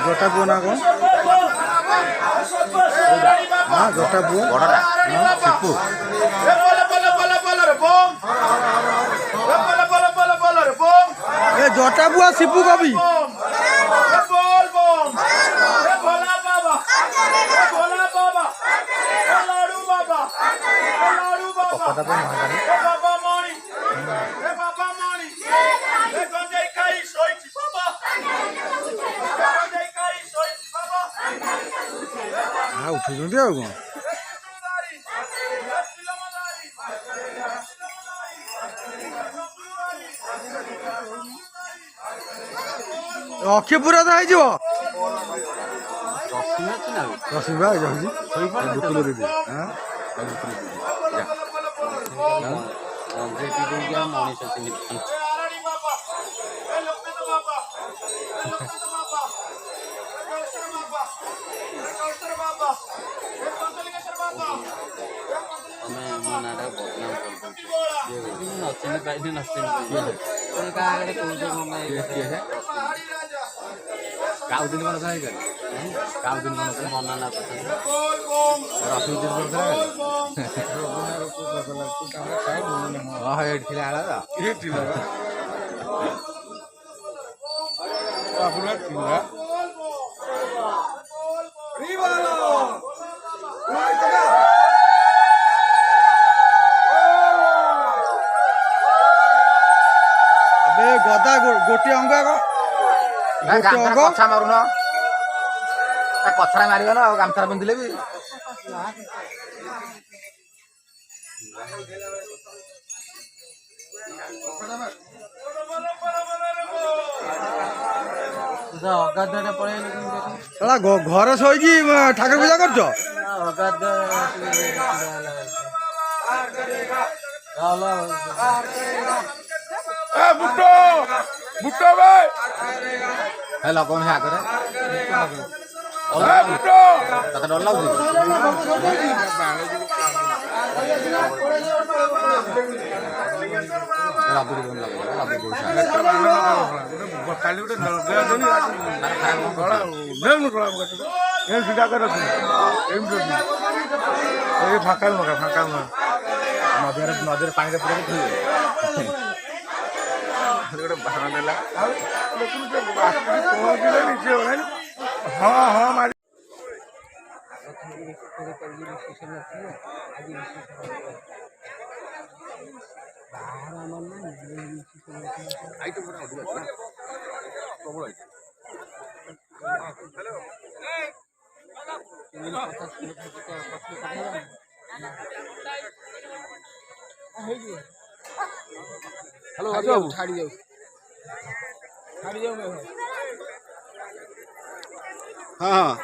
জটা পুয়া না কোন হ্যাঁ জটা পুয়া বড়টা শিপু এ জটা পুয়া শিপু কবি উঠুଛନ୍ତି ଆଉ କଣ ଅକ୍ଷି ପୁରା ତ ହେଇଯିବ ରଶ୍ମି ଯାଉଛି ବୋତଲ ଦେଇଦେବି काउदिन मन था काउदिन मन मना ना गदा गोटे अंग कथा मारुन ପଛରେ ମାରିବ ନା ଆଉ ଗାମଛା ପିନ୍ଧିଲେ ବି ଅଗାଧଟା ପଳେଇଲେ ଶଳା ଘରେ ଶୋଇକି ଠାକୁର ପୂଜା କରୁଛ? ଅଗାଧ ହେ ଲଗଉନି ସେ ଆଗରେ ତତେ ଡର ଲାଗୁଛି ରାବୁଡି କଣ ଲାଗୁଛି ରାବୁଡି କହୁଛି କାଲି ଗୋଟେ ସିଧା କରି ରଖି ଏମିତି ଏଇ ଫାଙ୍କା ଫାଙ୍କା ନଦୀରେ ପାଣିରେ ପୁରା ଗୋଟେ ବାହାନା ଦେଲା ପହଞ୍ଚିଲେ ନିଜେ ହଁ ହଁ ମାରି ଛାଡ଼ି ଯାଉ ହଁ ହଁ